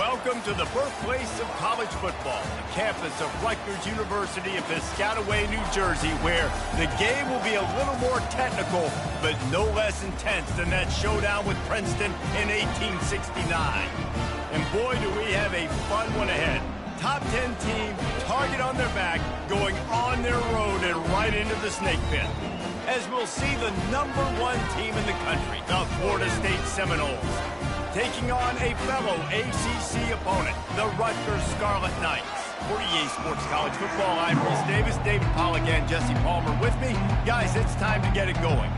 Welcome to the birthplace of college football, the campus of Rutgers University in Piscataway, New Jersey, where the game will be a little more technical, but no less intense than that showdown with Princeton in 1869. And boy, do we have a fun one ahead. Top 10 team, target on their back, going on their road and right into the snake pit. As we'll see the #1 team in the country, the Florida State Seminoles, taking on a fellow ACC opponent, the Rutgers Scarlet Knights. For EA Sports College Football, I'm Reese Davis, David Pollack, and Jesse Palmer with me. Guys, it's time to get it going.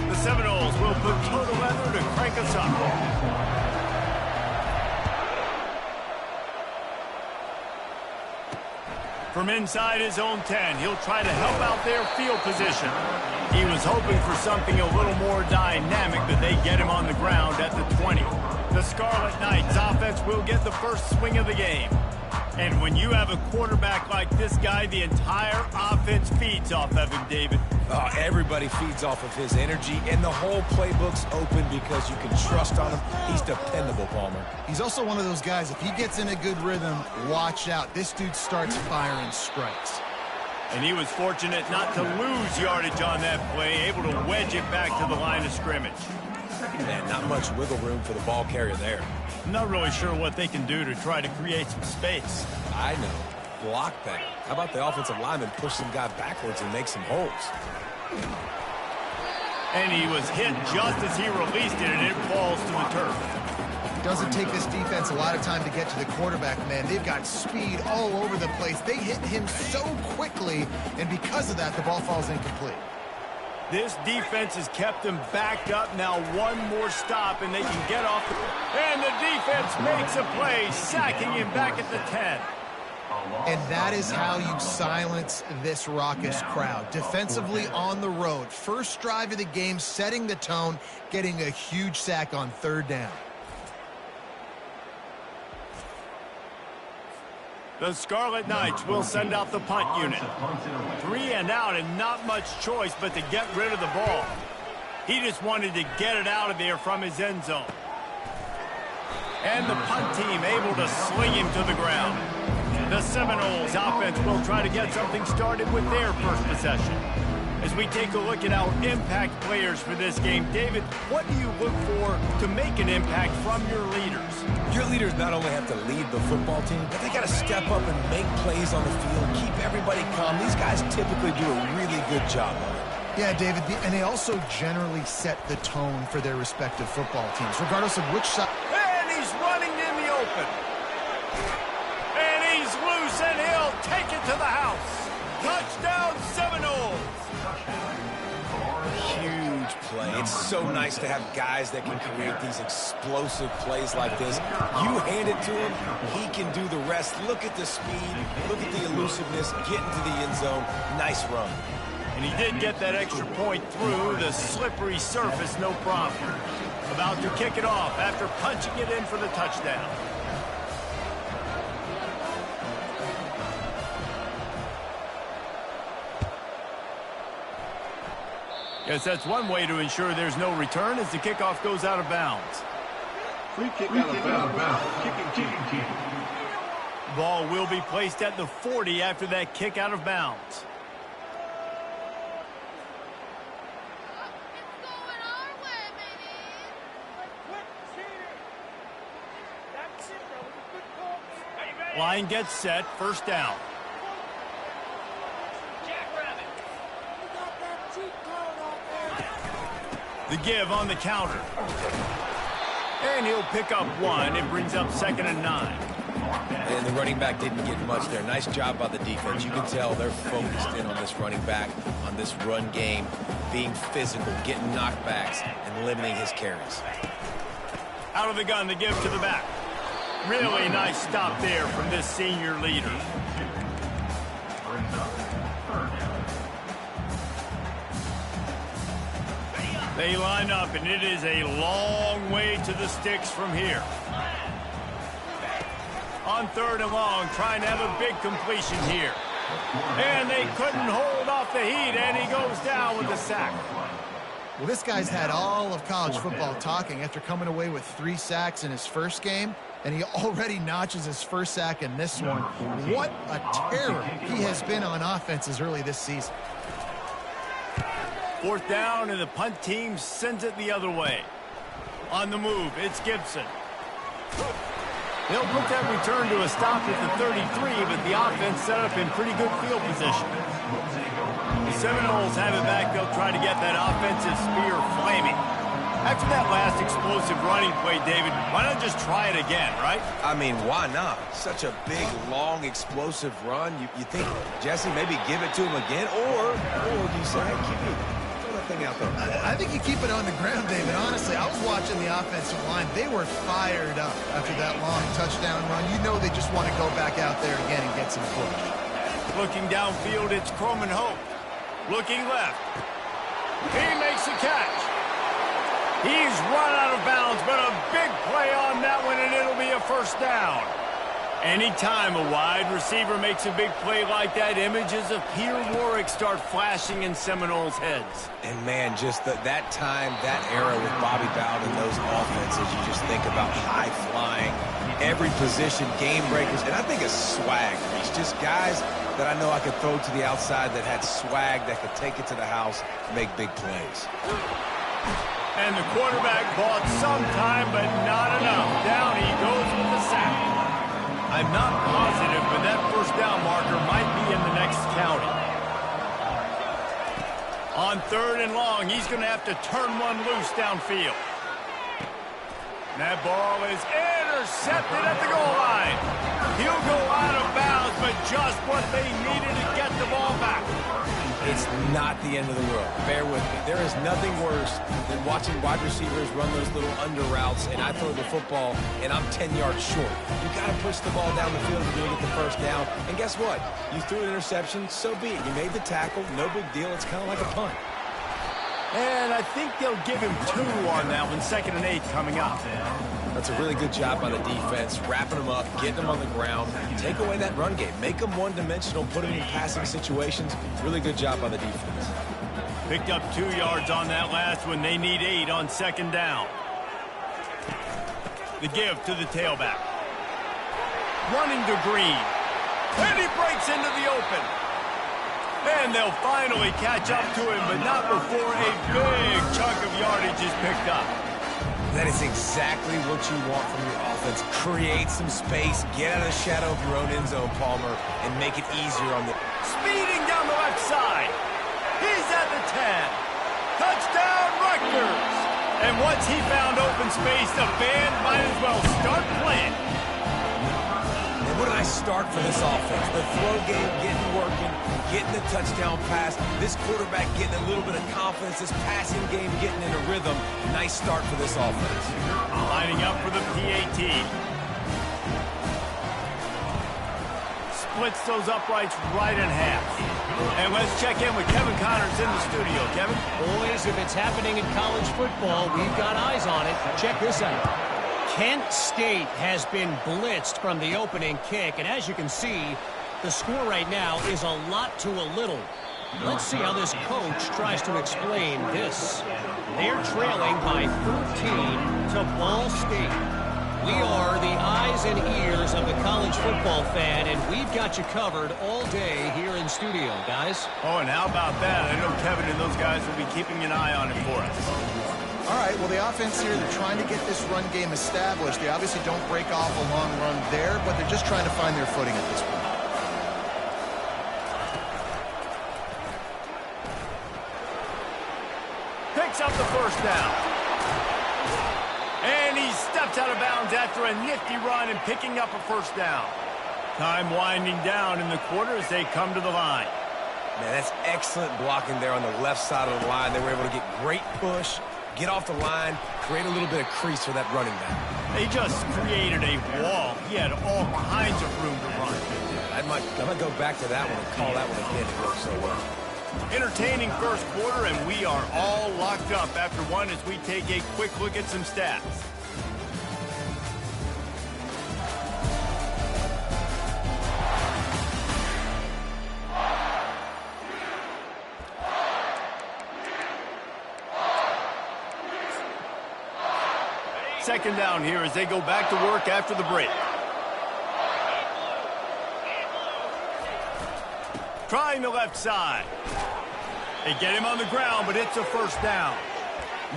The Seminoles will put total leather to crank us up. From inside his own 10, he'll try to help out their field position. He was hoping for something a little more dynamic, but they get him on the ground at the 20. The Scarlet Knights offense will get the first swing of the game. And when you have a quarterback like this guy, the entire offense feeds off of him, David. Everybody feeds off of his energy, and the whole playbook's open because you can trust on him. He's dependable, Palmer. He's also one of those guys, if he gets in a good rhythm, watch out. This dude starts firing strikes. And he was fortunate not to lose yardage on that play, able to wedge it back to the line of scrimmage. Man, not much wiggle room for the ball carrier there. I'm not really sure what they can do to try to create some space. I know. Block that. How about the offensive lineman push some guy backwards and make some holes? And he was hit just as he released it, and it falls to the turf. Doesn't take this defense a lot of time to get to the quarterback, man. They've got speed all over the place. They hit him so quickly, and because of that, the ball falls incomplete. This defense has kept them backed up. Now one more stop, and they can get off. And the defense makes a play, sacking him back at the 10. And that is how you silence this raucous crowd. Defensively on the road. First drive of the game, setting the tone, getting a huge sack on third down. The Scarlet Knights will send out the punt unit. 3 and out, and not much choice but to get rid of the ball. He just wanted to get it out of there from his end zone. And the punt team able to sling him to the ground. The Seminoles offense will try to get something started with their first possession. As we take a look at our impact players for this game, David, what do you look for to make an impact from your leaders? Your leaders not only have to lead the football team, but they got to step up and make plays on the field, keep everybody calm. These guys typically do a really good job of it. Yeah, David, and they also generally set the tone for their respective football teams, regardless of which side. And he's running in the open. And he's loose, and he'll take it to the house. Touchdown, Seminoles. Huge play. It's so nice to have guys that can create these explosive plays like this. You hand it to him, he can do the rest. Look at the speed, look at the elusiveness, get into the end zone. Nice run. And he did get that extra point through the slippery surface, no problem. About to kick it off after punching it in for the touchdown. Guess that's one way to ensure there's no return as the kickoff goes out of bounds. Free kick out of bounds. Kicking team. Ball will be placed at the 40 after that kick out of bounds. Line gets set, first down. The give on the counter. And he'll pick up 1. It brings up 2nd and 9. And the running back didn't get much there. Nice job by the defense. You can tell they're focused in on this running back, on this run game, being physical, getting knockbacks, and limiting his carries. Out of the gun, the give to the back. Really nice stop there from this senior leader. They line up, and it is a long way to the sticks from here. On 3rd and long, trying to have a big completion here. And they couldn't hold off the heat, and he goes down with the sack. Well, this guy's had all of college football talking after coming away with 3 sacks in his first game, and he already notches his first sack in this one. What a terror he has been on offenses early this season. 4th down, and the punt team sends it the other way. On the move, it's Gibson. They'll put that return to a stop at the 33, but the offense set up in pretty good field position. The Seminoles have it back. They'll try to get that offensive spear flaming. After that last explosive running play, David, why not just try it again, right? I mean, why not? Such a big, long, explosive run. You think, Jesse, maybe give it to him again? Or do you say, hey, keep it. Out there. I think you keep it on the ground, David. Honestly, I was watching the offensive line. They were fired up after that long touchdown run. You know they just want to go back out there again and get some push. Looking downfield, it's Croman Hope. Looking left. He makes a catch. He's run out of bounds, but a big play on that one, and it'll be a first down. Anytime a wide receiver makes a big play like that, images of Peter Warrick start flashing in Seminoles' heads. And, man, just that time, that era with Bobby Bowden and those offenses, you just think about high-flying, every position, game breakers, and I think a swag. It's just guys that I know I could throw to the outside that had swag, that could take it to the house, make big plays. And the quarterback bought some time, but not enough. Down he goes with the sack. I'm not positive, but that first down marker might be in the next county. On 3rd and long, he's going to have to turn one loose downfield. That ball is intercepted at the goal line. He'll go out of bounds, but just what they needed to get the ball back. It's not the end of the world. Bear with me. There is nothing worse than watching wide receivers run those little under routes, and I throw the football, and I'm 10 yards short. You got to push the ball down the field if you're going to get the first down. And guess what? You threw an interception, so be it. You made the tackle, no big deal. It's kind of like a punt. And I think they'll give him 2 on that one, 2nd and 8 coming up. That's a really good job by the defense, wrapping them up, getting them on the ground. Take away that run game. Make them one-dimensional, put them in passing situations. Really good job by the defense. Picked up 2 yards on that last one. They need 8 on 2nd down. The give to the tailback. Running to Green. And he breaks into the open. And they'll finally catch up to him, but not before a big chunk of yardage is picked up. That is exactly what you want from your offense. Create some space, get out of the shadow of your own end zone, Palmer, and make it easier on the... Speeding down the left side. He's at the 10. Touchdown, Rutgers. And once he found open space, the band might as well start playing. And what a nice start for this offense. The throw game getting working, getting the touchdown pass. This quarterback getting a little bit of confidence. This passing game getting in a rhythm. Nice start for this offense. Lining up for the PAT. Splits those uprights right in half. And let's check in with Kevin Connors in the studio. Kevin? Boys, if it's happening in college football, we've got eyes on it. Check this out. Kent State has been blitzed from the opening kick, and as you can see, the score right now is a lot to a little. Let's see how this coach tries to explain this. They're trailing by 13 to Ball State. We are the eyes and ears of the college football fan, and we've got you covered all day here in studio, guys. Oh, and how about that? I know Kevin and those guys will be keeping an eye on it for us. All right, well, the offense here, they're trying to get this run game established. They obviously don't break off a long run there, but they're just trying to find their footing at this point. Picks up the first down. And he steps out of bounds after a nifty run and picking up a first down. Time winding down in the quarter as they come to the line. Man, that's excellent blocking there on the left side of the line. They were able to get great push, get off the line, create a little bit of crease for that running back. They just created a wall. He had all kinds of room to run. I might go back to that one and call that one again. It worked so well. Entertaining first quarter, and we are all locked up after one as we take a quick look at some stats. second down here as they go back to work after the break. Trying the left side. They get him on the ground, but it's a first down.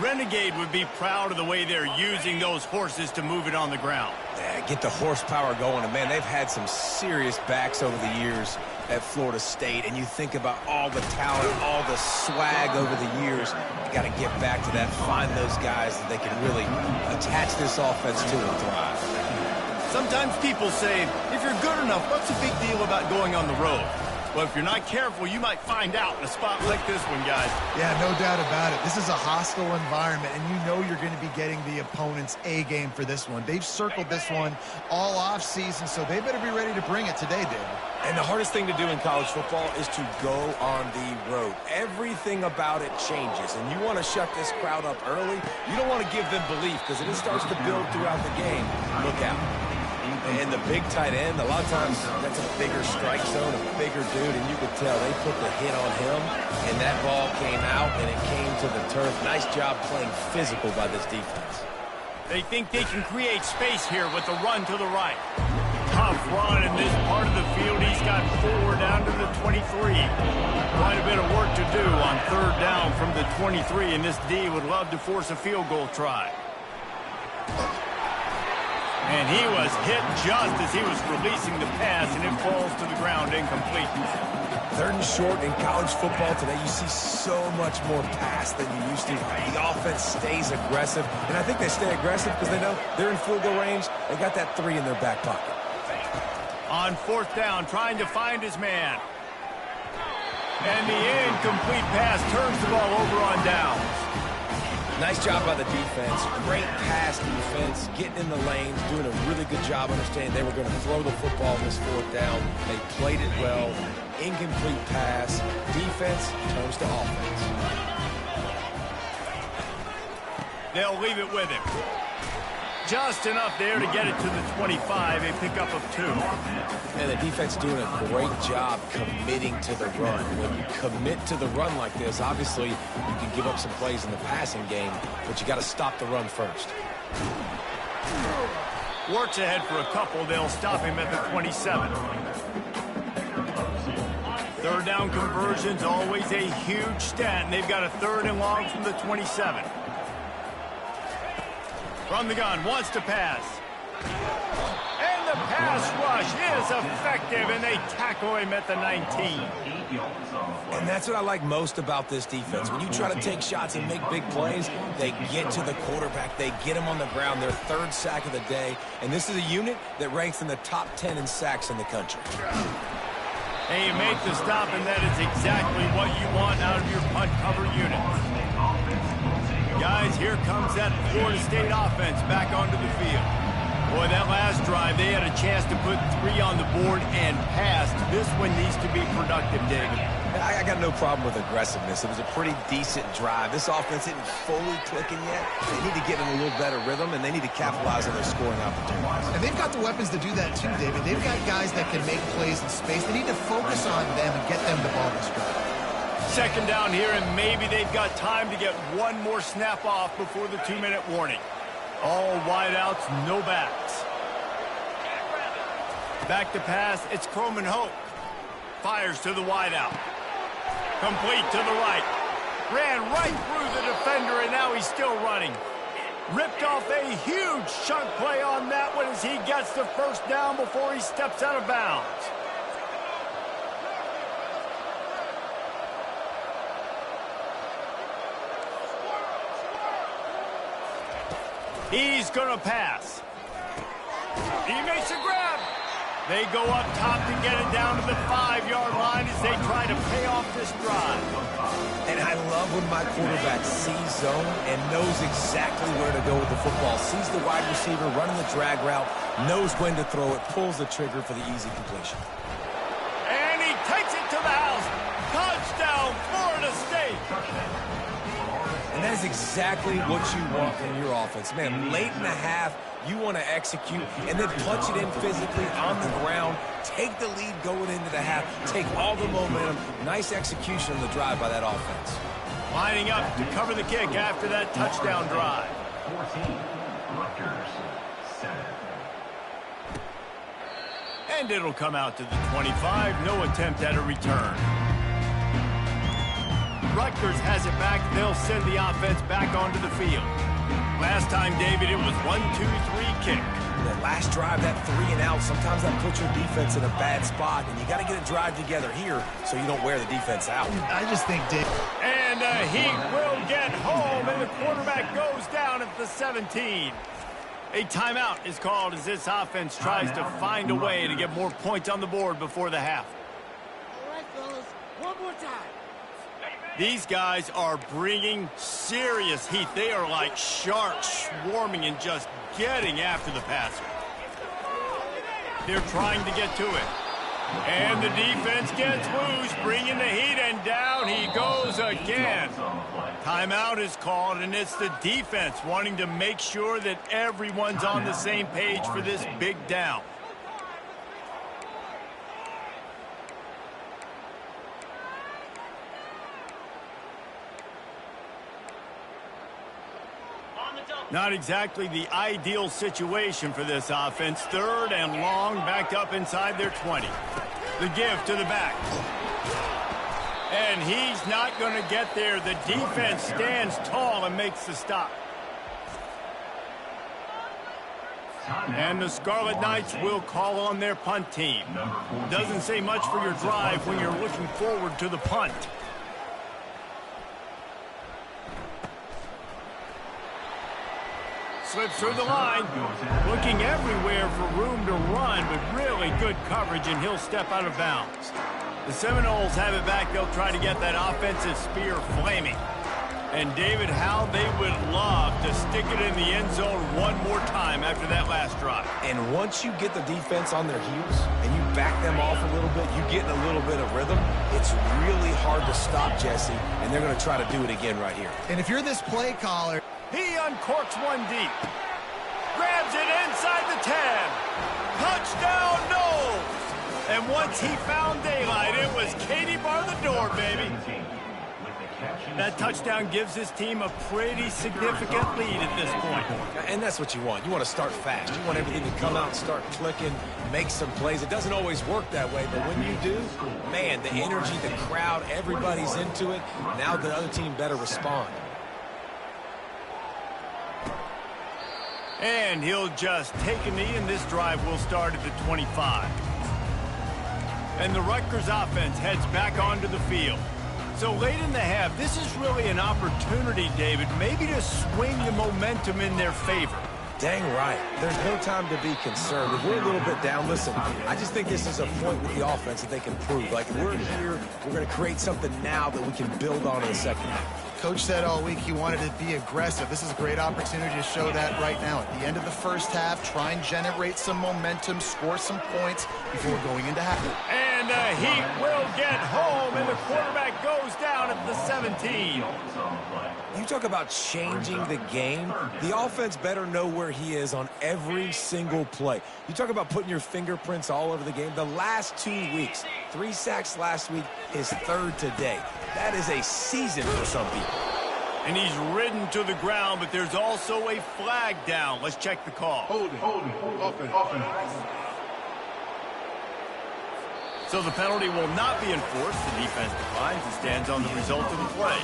Renegade would be proud of the way they're using those horses to move it on the ground. Yeah, get the horsepower going. And, man, they've had some serious backs over the years at Florida State. And you think about all the talent, all the swag over the years. You got to get back to that, find those guys that they can really attach this offense to and thrive. Sometimes people say, if you're good enough, what's the big deal about going on the road? Well, if you're not careful, you might find out in a spot like this one, guys. Yeah, no doubt about it. This is a hostile environment, and you know you're going to be getting the opponent's A game for this one. They've circled this one all offseason, so they better be ready to bring it today, David. And the hardest thing to do in college football is to go on the road. Everything about it changes, and you want to shut this crowd up early. You don't want to give them belief, because if it starts to build throughout the game, look out. And the big tight end, a lot of times that's a bigger strike zone, a bigger dude, and you could tell they put the hit on him, and that ball came out, and it came to the turf. Nice job playing physical by this defense. They think they can create space here with the run to the right. Tough run in this part of the field. He's got 4 down to the 23. Quite a bit of work to do on third down from the 23, and this D would love to force a field goal try. And he was hit just as he was releasing the pass, and it falls to the ground incomplete. Third and short in college football today, you see so much more pass than you used to. The offense stays aggressive, and I think they stay aggressive because they know they're in field goal range. They got that 3 in their back pocket. On fourth down, trying to find his man. And the incomplete pass turns the ball over on downs. Nice job by the defense. Great pass defense, getting in the lanes, doing a really good job understanding they were going to throw the football on this fourth down. They played it well. Incomplete pass. Defense turns to offense. They'll leave it with him. Just enough there to get it to the 25, a pickup of 2. And the defense doing a great job committing to the run. When you commit to the run like this, obviously you can give up some plays in the passing game, but you got to stop the run first. Works ahead for a couple. They'll stop him at the 27. Third down conversion's always a huge stat, and they've got a 3rd and long from the 27. From the gun, wants to pass. And the pass rush is effective, and they tackle him at the 19. And that's what I like most about this defense. When you try to take shots and make big plays, they get to the quarterback. They get him on the ground. Their 3rd sack of the day. And this is a unit that ranks in the top 10 in sacks in the country. And you make the stop, and that is exactly what you want out of your punt cover unit. Guys, here comes that Florida State offense back onto the field. Boy, that last drive, they had a chance to put 3 on the board and passed. This one needs to be productive, David. I got no problem with aggressiveness. It was a pretty decent drive. This offense isn't fully clicking yet. They need to get in a little better rhythm, and they need to capitalize on their scoring opportunities. And they've got the weapons to do that too, David. They've got guys that can make plays in space. They need to focus on them and get them the ball this drive. Second down here, and maybe they've got time to get one more snap off before the 2-minute warning. All wideouts, no backs. Back to pass, it's Croman Hoke. Fires to the wideout. Complete to the right. Ran right through the defender, and now he's still running. Ripped off a huge chunk play on that one as he gets the first down before he steps out of bounds. He's going to pass. He makes a grab. They go up top to get it down to the 5-yard line as they try to pay off this drive. And I love when my quarterback sees zone and knows exactly where to go with the football. Sees the wide receiver running the drag route, knows when to throw it, pulls the trigger for the easy completion. And he takes it to the house. Touchdown, Florida State. And that is exactly what you want from your offense. Man, late in the half, you want to execute and then punch it in physically on the ground. Take the lead going into the half. Take all the momentum. Nice execution on the drive by that offense. Lining up to cover the kick after that touchdown drive. Rutgers, 7. And it'll come out to the 25. No attempt at a return. Rutgers has it back. They'll send the offense back onto the field. Last time, David, it was 1-2-3 kick. That last drive, that 3 and out, sometimes that puts your defense in a bad spot, and you got to get a drive together here so you don't wear the defense out. I just think, Dave. And he will get home, and the quarterback goes down at the 17. A timeout is called as this offense tries to find a way to get more points on the board before the half. All right, fellas, one more time. These guys are bringing serious heat. They are like sharks swarming and just getting after the passer. They're trying to get to it. And the defense gets loose, bringing the heat, and down he goes again. Timeout is called, and it's the defense wanting to make sure that everyone's on the same page for this big down. Not exactly the ideal situation for this offense. 3rd and long, backed up inside their 20. The give to the back. And he's not going to get there. The defense stands tall and makes the stop. And the Scarlet Knights will call on their punt team. Doesn't say much for your drive when you're looking forward to the punt. Slips through the line, looking everywhere for room to run, but really good coverage, and he'll step out of bounds. The Seminoles have it back. They'll try to get that offensive spear flaming. And David, how they would love to stick it in the end zone one more time after that last drive. And once you get the defense on their heels and you back them off a little bit, you get in a little bit of rhythm, it's really hard to stop, Jesse, and they're going to try to do it again right here. And if you're this play caller, he uncorks one deep. Grabs it inside the 10. Touchdown, Knowles. And once he found daylight, it was Katie bar the door, baby. That touchdown gives his team a pretty significant lead at this point. And that's what you want. You want to start fast. You want everything to come out and start clicking, make some plays. It doesn't always work that way, but when you do, man, the energy, the crowd, everybody's into it. Now the other team better respond. And he'll just take a knee, and this drive will start at the 25. And the Rutgers offense heads back onto the field. So late in the half, this is really an opportunity, David, maybe to swing the momentum in their favor. Dang right. There's no time to be concerned. If we're a little bit down, listen, I just think this is a point with the offense that they can prove. Like, we're here, we're going to create something now that we can build on in the second half. Coach said all week he wanted to be aggressive. This is a great opportunity to show that right now. At the end of the first half, try and generate some momentum, score some points before going into half. And he will get home, and the quarterback goes down at the 17. You talk about changing the game. The offense better know where he is on every single play. You talk about putting your fingerprints all over the game. The last 2 weeks, 3 sacks last week, his 3rd today. That is a season for some people. And he's ridden to the ground, but there's also a flag down. Let's check the call. Hold it. Offense. So the penalty will not be enforced. The defense declines and stands on the result of the play.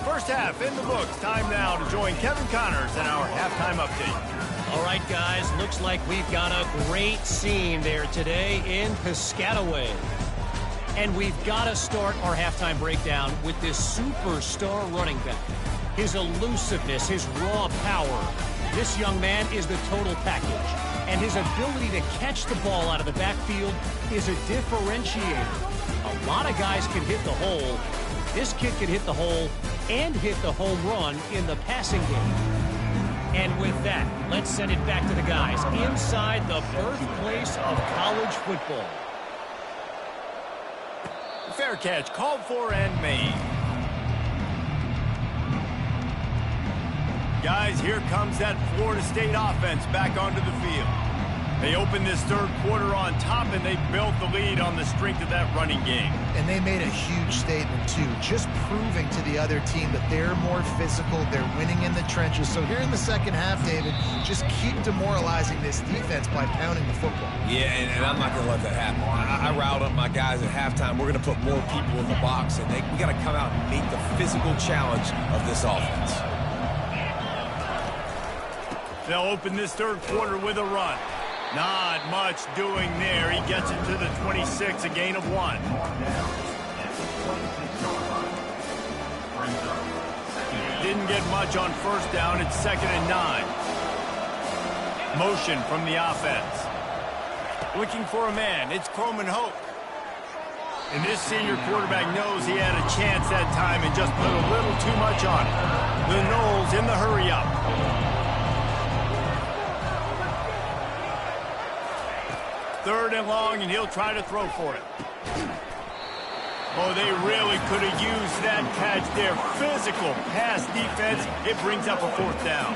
First half in the books. Time now to join Kevin Connors in our halftime update. All right, guys, looks like we've got a great scene there today in Piscataway. And we've got to start our halftime breakdown with this superstar running back. His elusiveness, his raw power. This young man is the total package. And his ability to catch the ball out of the backfield is a differentiator. A lot of guys can hit the hole. This kid can hit the hole and hit the home run in the passing game. And with that, let's send it back to the guys inside the birthplace of college football. Fair catch called for and made. Guys, here comes that Florida State offense back onto the field. They opened this third quarter on top, and they built the lead on the strength of that running game. And they made a huge statement, too, just proving to the other team that they're more physical, they're winning in the trenches. So here in the second half, David, just keep demoralizing this defense by pounding the football. Yeah, and I'm not going to let that happen. I riled up my guys at halftime. We're going to put more people in the box, and we got to come out and meet the physical challenge of this offense. They'll open this third quarter with a run. Not much doing there. He gets it to the 26, a gain of 1. Didn't get much on first down. It's 2nd and 9. Motion from the offense. Looking for a man. It's Coleman Hope. And this senior quarterback knows he had a chance that time and just put a little too much on it. The Knowles in the hurry-up. Third and long, and he'll try to throw for it. Oh, they really could have used that catch there. Physical pass defense. It brings up a 4th down.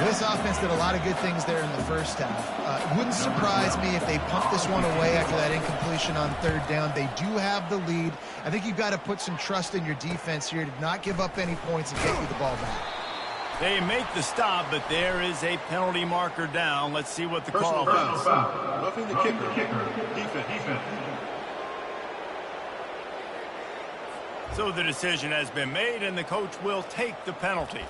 This offense did a lot of good things there in the first half. It wouldn't surprise me if they pumped this one away after that incompletion on 3rd down. They do have the lead. I think you've got to put some trust in your defense here to not give up any points and get you the ball back. They make the stop, but there is a penalty marker down. Let's see what the call is. Roughing the kicker. Defense. So the decision has been made, and the coach will take the penalty.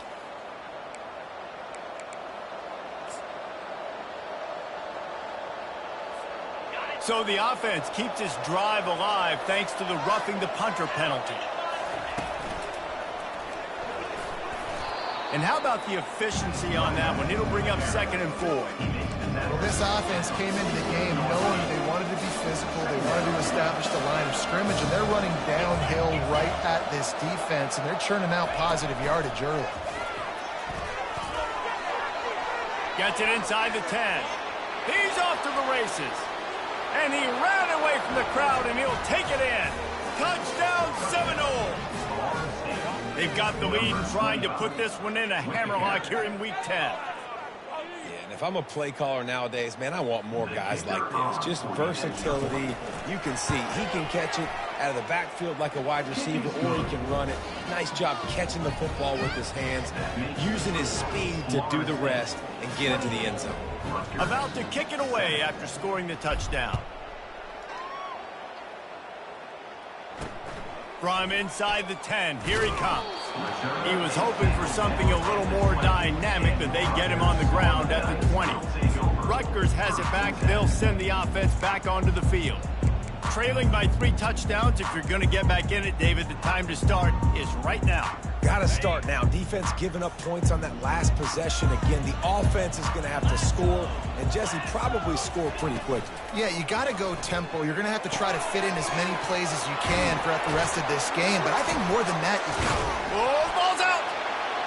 So the offense keeps its drive alive thanks to the roughing the punter penalty. And how about the efficiency on that one? It'll bring up 2nd and 4. Well, this offense came into the game knowing they wanted to be physical. They wanted to establish the line of scrimmage, and they're running downhill right at this defense, and they're churning out positive yardage early. Gets it inside the 10. He's off to the races. And he ran away from the crowd, and he'll take it in. Touchdown, Seminole. They've got the lead and trying to put this one in a hammerlock here in Week 10. Yeah, and if I'm a play caller nowadays, man, I want more guys like this. Just versatility. You can see he can catch it out of the backfield like a wide receiver, or he can run it. Nice job catching the football with his hands, using his speed to do the rest and get into the end zone. About to kick it away after scoring the touchdown. From inside the 10, here he comes. He was hoping for something a little more dynamic, but they get him on the ground at the 20. Rutgers has it back. They'll send the offense back onto the field. Trailing by 3 touchdowns. If you're going to get back in it, David, the time to start is right now. Got to start now. Defense giving up points on that last possession. Again, the offense is going to have to score, and Jesse probably score pretty quickly. Yeah, you got to go tempo. You're going to have to try to fit in as many plays as you can throughout the rest of this game, but I think more than that, oh, ball's out!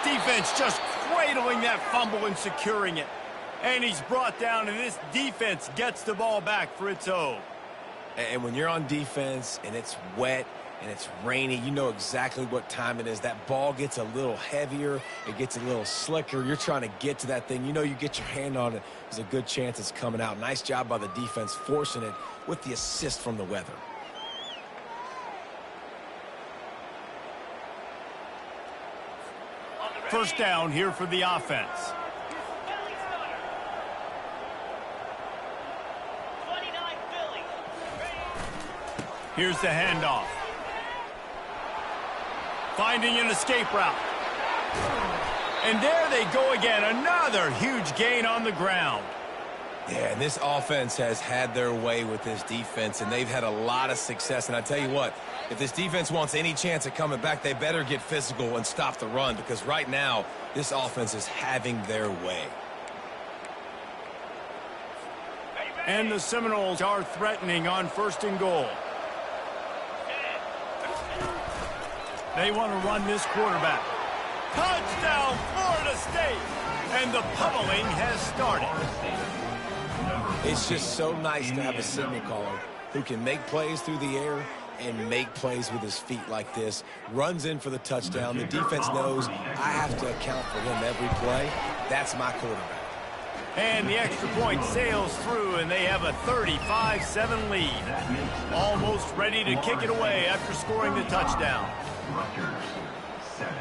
Defense just cradling that fumble and securing it. And he's brought down, and this defense gets the ball back for its own. And when you're on defense and it's wet and it's rainy, you know exactly what time it is. That ball gets a little heavier. It gets a little slicker. You're trying to get to that thing. You know you get your hand on it. There's a good chance it's coming out. Nice job by the defense forcing it with the assist from the weather. First down here for the offense. Here's the handoff. Finding an escape route. And there they go again. Another huge gain on the ground. Yeah, and this offense has had their way with this defense, and they've had a lot of success. And I tell you what, if this defense wants any chance of coming back, they better get physical and stop the run, because right now, this offense is having their way. And the Seminoles are threatening on 1st and goal. They want to run this quarterback. Touchdown, Florida State! And the pummeling has started. It's just so nice to have a signal caller who can make plays through the air and make plays with his feet like this. Runs in for the touchdown. The defense knows I have to account for him every play. That's my quarterback. And the extra point sails through, and they have a 35-7 lead. Almost ready to kick it away after scoring the touchdown. Rutgers 7.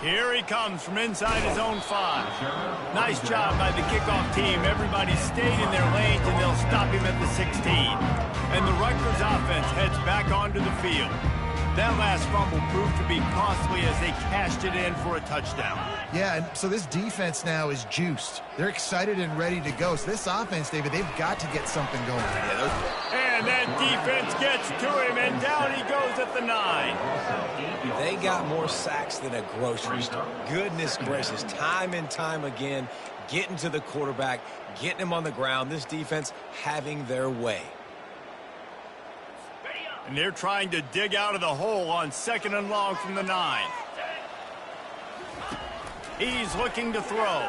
Here he comes from inside his own 5. Nice job by the kickoff team. Everybody stayed in their lanes, and they'll stop him at the 16. And the Rutgers offense heads back onto the field. That last fumble proved to be costly as they cashed it in for a touchdown. Yeah, and so this defense now is juiced. They're excited and ready to go. So this offense, David, they've got to get something going. And that defense gets to him, and down he goes at the 9. They got more sacks than a grocery store. Goodness gracious, time and time again, getting to the quarterback, getting him on the ground. This defense having their way. And they're trying to dig out of the hole on 2nd and long from the 9. He's looking to throw.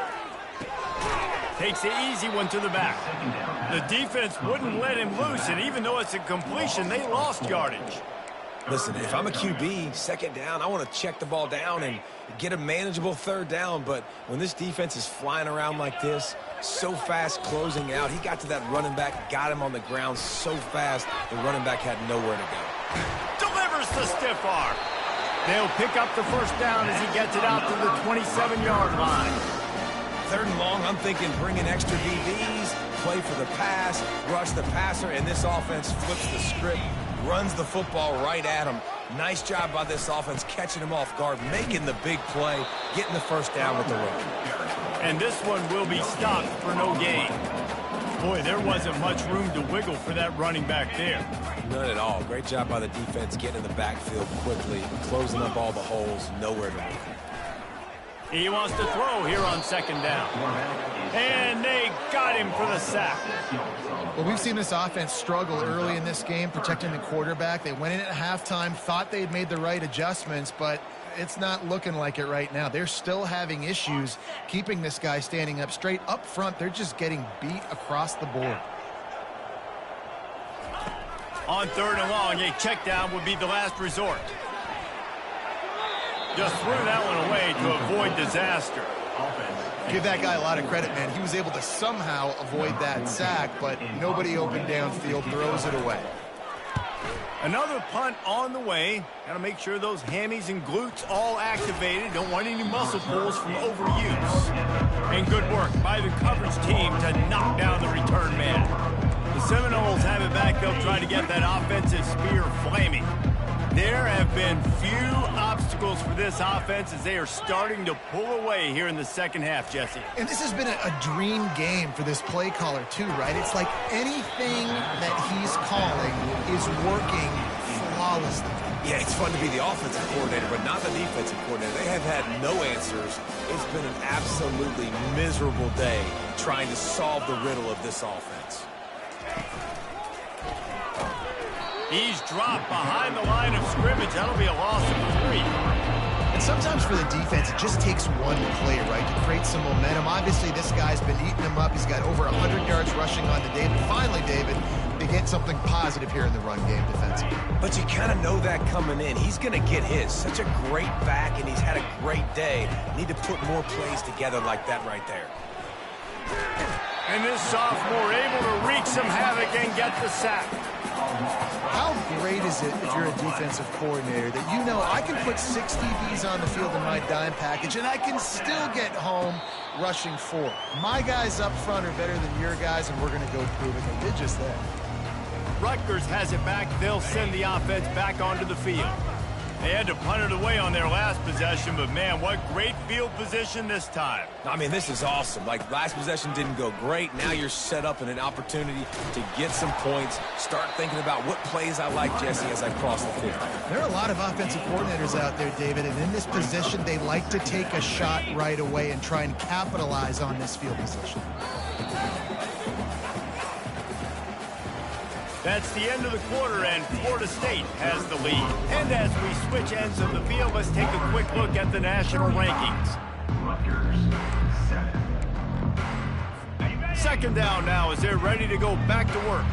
Takes the easy one to the back. The defense wouldn't let him loose, and even though it's a completion, they lost yardage. Listen, if I'm a QB, 2nd down, I want to check the ball down and get a manageable 3rd down. But when this defense is flying around like this, so fast closing out, he got to that running back, got him on the ground so fast, the running back had nowhere to go. Delivers the stiff arm. They'll pick up the 1st down as he gets it out to the 27-yard line. 3rd and long, I'm thinking bring in extra DBs, play for the pass, rush the passer, and this offense flips the script, runs the football right at him. Nice job by this offense catching him off guard, making the big play, getting the 1st down with the run. And this one will be stopped for no gain. Boy, there wasn't much room to wiggle for that running back there. None at all. Great job by the defense getting in the backfield quickly, closing up all the holes, nowhere to move. He wants to throw here on 2nd down. And they got him for the sack. Well, we've seen this offense struggle early in this game, protecting the quarterback. They went in at halftime, thought they'd made the right adjustments, but it's not looking like it right now. They're still having issues keeping this guy standing up straight. Up front, they're just getting beat across the board. On 3rd and long, a check down would be the last resort. Just threw that one away to avoid disaster. Give that guy a lot of credit, man. He was able to somehow avoid that sack, but nobody open downfield, throws it away. Another punt on the way. Got to make sure those hammies and glutes all activated. Don't want any muscle pulls from overuse. And good work by the coverage team to knock down the return man. The Seminoles have it back. They'll try to get that offensive spear flaming. There have been few obstacles for this offense as they are starting to pull away here in the 2nd half, Jesse. And this has been a dream game for this play caller, too, right? It's like anything that he's calling is working flawlessly. Yeah, it's fun to be the offensive coordinator, but not the defensive coordinator. They have had no answers. It's been an absolutely miserable day trying to solve the riddle of this offense. He's dropped behind the line of scrimmage. That'll be a loss of 3. And sometimes for the defense, it just takes one play, right, to create some momentum. Obviously, this guy's been eating him up. He's got over 100 yards rushing on to David. Finally, David, they get something positive here in the run game defensively. But you kind of know that coming in. He's going to get his. Such a great back, and he's had a great day. Need to put more plays together like that right there. And this sophomore able to wreak some havoc and get the sack. How great is it if you're a defensive coordinator that you know I can put 6 DBs on the field in my dime package and I can still get home rushing 4. My guys up front are better than your guys, and we're going to go prove it. They did just that. Rutgers has it back. They'll send the offense back onto the field. They had to punt it away on their last possession, but man, what great field position this time. I mean, this is awesome. Like, last possession didn't go great. Now you're set up in an opportunity to get some points. Start thinking about what plays I like, Jesse, as I cross the field. There are a lot of offensive coordinators out there, David, and in this position, they like to take a shot right away and try and capitalize on this field position. That's the end of the quarter, and Florida State has the lead. And as we switch ends of the field, let's take a quick look at the national rankings. Rutgers 7. 2nd down now as they're ready to go back to work.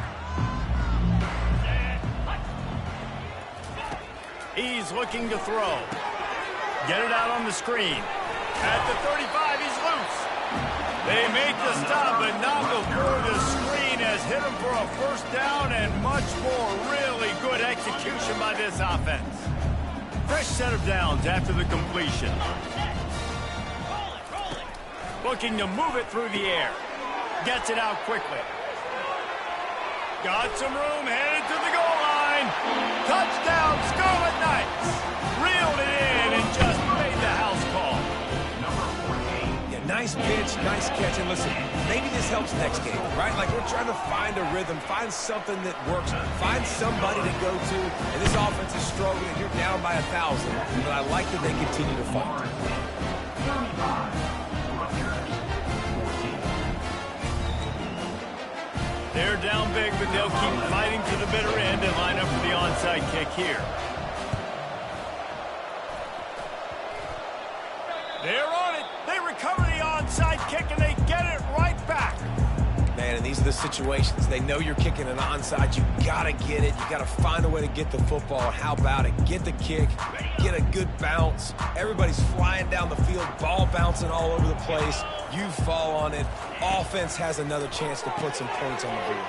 He's looking to throw. Get it out on the screen. At the 35, he's loose. They make the stop, but not before the screen has hit him for a first down and much more. Really good execution by this offense. Fresh set of downs after the completion. Looking to move it through the air. Gets it out quickly. Got some room, headed to the goal line. Touchdown, Scarlet Knights. Reeled it in and just made the house call. Yeah, nice pitch, nice catch. And listen, maybe this helps next game, right? Like we're trying to find a rhythm, find something that works, find somebody to go to. And this offense is struggling. You're down by 1,000. But I like that they continue to fight. They're down big, but they'll keep fighting to the bitter end and line up for the onside kick here. They're on it. They recover the onside kick, and they get it right back. Man, and these are the situations. They know you're kicking an onside. You got to get it. You got to find a way to get the football. How about it? Get the kick. Get a good bounce. Everybody's flying down the field. Ball bouncing all over the place. You fall on it. Offense has another chance to put some points on the board.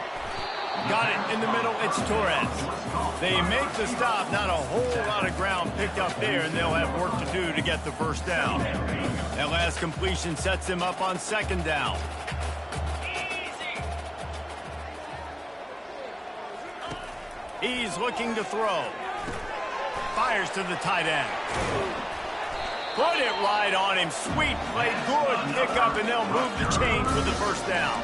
Got it in the middle. It's Torres. They make the stop. Not a whole lot of ground picked up there, and they'll have work to do to get the first down. That last completion sets them up on second down. He's looking to throw. Fires to the tight end. Put it right on him. Sweet play. Good pickup, and they'll move the chains with the first down.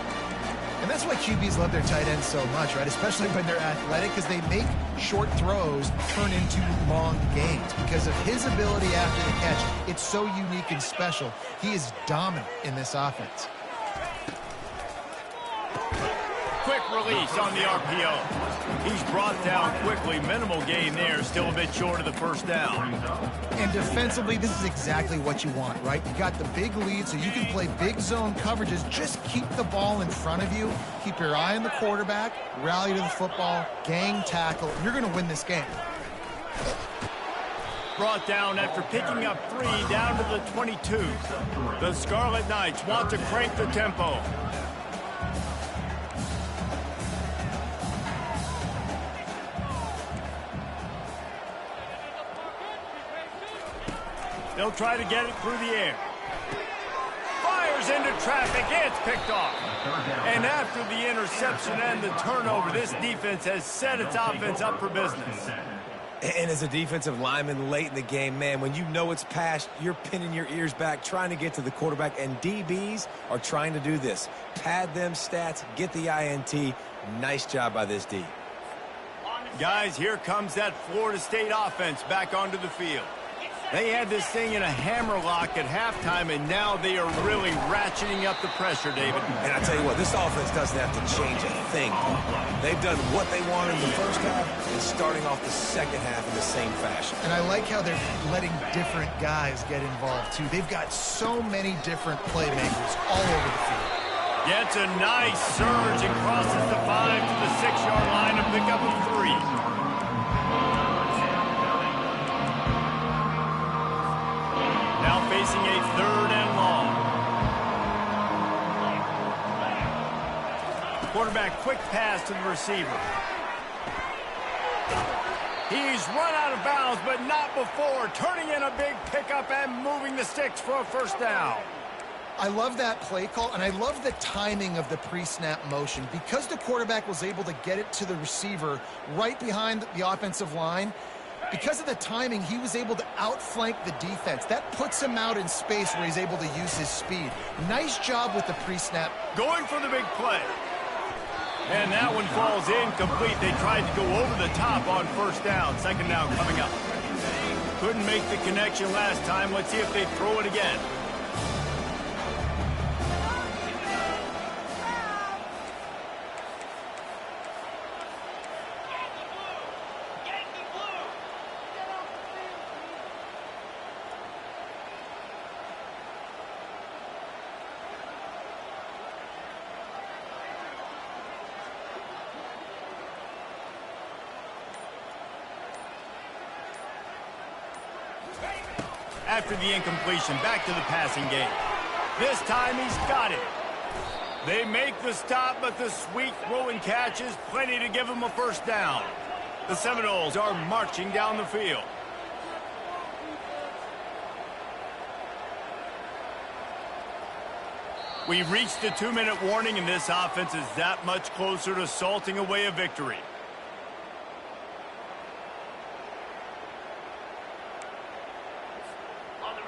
And that's why QBs love their tight ends so much, right? Especially when they're athletic, because they make short throws turn into long gains. Because of his ability after the catch, it's so unique and special. He is dominant in this offense. Quick release on the RPO. He's brought down quickly. Minimal gain there. Still a bit short of the first down. And defensively, this is exactly what you want, right? You got the big lead, so you can play big zone coverages. Just keep the ball in front of you. Keep your eye on the quarterback. Rally to the football. Gang tackle. You're going to win this game. Brought down after picking up 3 down to the 22. The Scarlet Knights want to crank the tempo. They'll try to get it through the air. Fires into traffic. It's picked off. And after the interception and the turnover, this defense has set its offense up for business. And as a defensive lineman late in the game, man, when you know it's passed, you're pinning your ears back, trying to get to the quarterback. And DBs are trying to do this. Pad them stats, get the INT. Nice job by this D. Guys, here comes that Florida State offense back onto the field. They had this thing in a hammerlock at halftime, and now they are really ratcheting up the pressure, David. And I tell you what, this offense doesn't have to change a thing. They've done what they wanted in the first half and starting off the second half in the same fashion. And I like how they're letting different guys get involved, too. They've got so many different playmakers all over the field. Gets a nice surge and crosses the 5 to the 6-yard line to pick up a 3. Now facing a 3rd and long. Quarterback quick pass to the receiver. He's run out of bounds, but not before. Turning in a big pickup and moving the sticks for a first down. I love that play call, and I love the timing of the pre-snap motion. Because the quarterback was able to get it to the receiver right behind the offensive line, because of the timing, he was able to outflank the defense. That puts him out in space where he's able to use his speed. Nice job with the pre-snap. Going for the big play. And that one falls incomplete. They tried to go over the top on first down. Second down coming up. Couldn't make the connection last time. Let's see if they throw it again. after the incompletion. Back to the passing game. This time he's got it. They make the stop, but the sweet throw and catch is plenty to give him a first down. The Seminoles are marching down the field. We've reached the 2-minute warning, and this offense is that much closer to salting away a victory.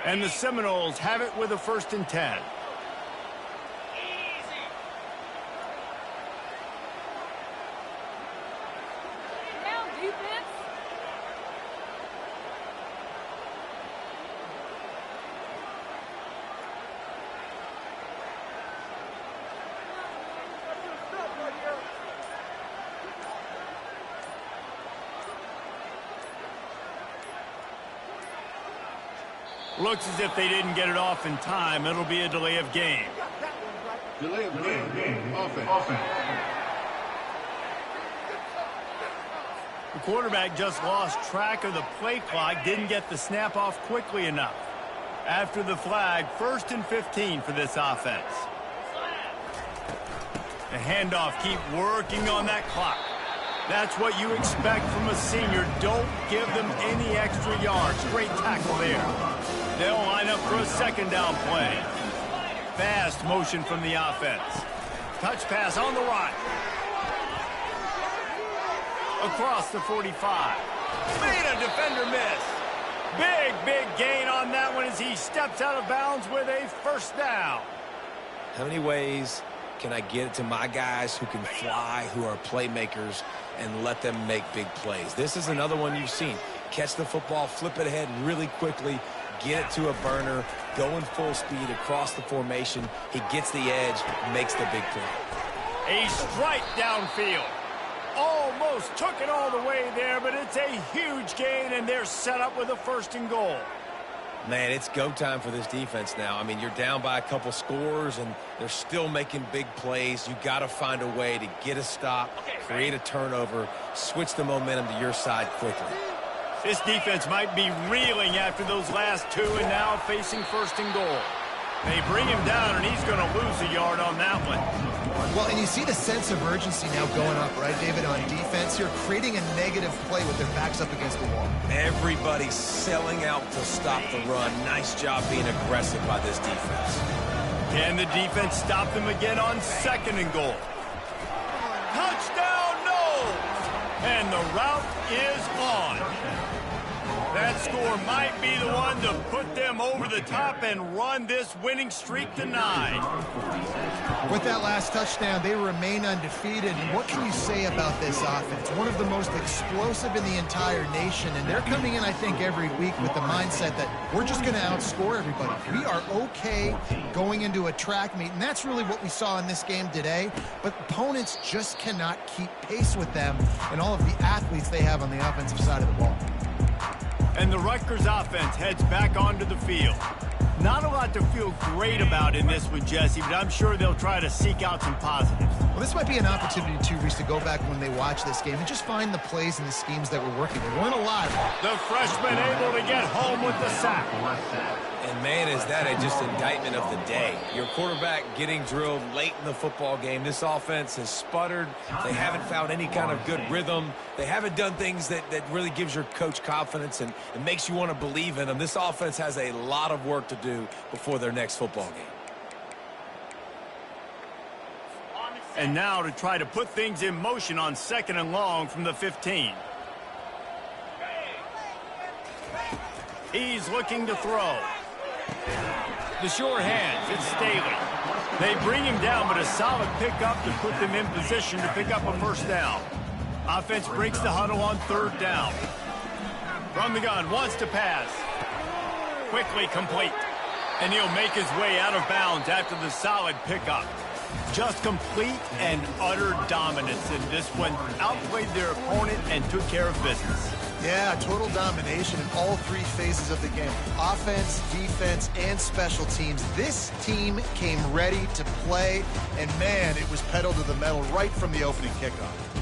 And the Seminoles have it with a 1st and 10. Looks as if they didn't get it off in time. It'll be a delay of game. Delay of game. Offense. The quarterback just lost track of the play clock, didn't get the snap off quickly enough. After the flag, 1st and 15 for this offense. The handoff, keep working on that clock. That's what you expect from a senior. Don't give them any extra yards. Great tackle there. They'll line up for a 2nd down play. Fast motion from the offense. Touch pass on the right. Across the 45. Made a defender miss. Big gain on that one as he steps out of bounds with a 1st down. How many ways can I get it to my guys who can fly, who are playmakers, and let them make big plays? This is another one you've seen. Catch the football, flip it ahead really quickly, get it to a burner, go in full speed across the formation. He gets the edge, makes the big play. A strike downfield. Almost took it all the way there, but it's a huge gain, and they're set up with a 1st and goal. Man, it's go time for this defense now. I mean, you're down by a couple scores, and they're still making big plays. You got to find a way to get a stop, create a turnover, switch the momentum to your side quickly. This defense might be reeling after those last 2 and now facing 1st and goal. They bring him down, and he's going to lose a yard on that one. Well, and you see the sense of urgency now going up, right, David, on defense here, creating a negative play with their backs up against the wall. Everybody's selling out to stop the run. Nice job being aggressive by this defense. Can the defense stop them again on 2nd and goal? Touchdown, no! And the route is on. That score might be the one to put them over the top and run this winning streak to 9. With that last touchdown, they remain undefeated. And what can you say about this offense? One of the most explosive in the entire nation. And they're coming in, I think, every week with the mindset that we're just going to outscore everybody. We are okay going into a track meet. And that's really what we saw in this game today. But opponents just cannot keep pace with them and all of the athletes they have on the offensive side of the ball. And the Rutgers offense heads back onto the field. Not a lot to feel great about in this one, Jesse, but I'm sure they'll try to seek out some positives. Well, this might be an opportunity, too, Reese, to go back when they watch this game and just find the plays and the schemes that were working. They weren't a lot. The freshman able to get home with the sack. And, man, is that just indictment of the day. Your quarterback getting drilled late in the football game. This offense has sputtered. They haven't found any kind of good rhythm. They haven't done things that really gives your coach confidence and makes you want to believe in them. This offense has a lot of work to do before their next football game. And now to try to put things in motion on 2nd and long from the 15. He's looking to throw. The sure hands, it's Staley. They bring him down, but a solid pickup to put them in position to pick up a 1st down. Offense breaks the huddle on 3rd down. From the gun, wants to pass. Quickly complete. And he'll make his way out of bounds after the solid pickup. Just complete and utter dominance in this one. Outplayed their opponent and took care of business. Yeah, total domination in all 3 phases of the game. Offense, defense, and special teams. This team came ready to play, and man, it was pedal to the metal right from the opening kickoff.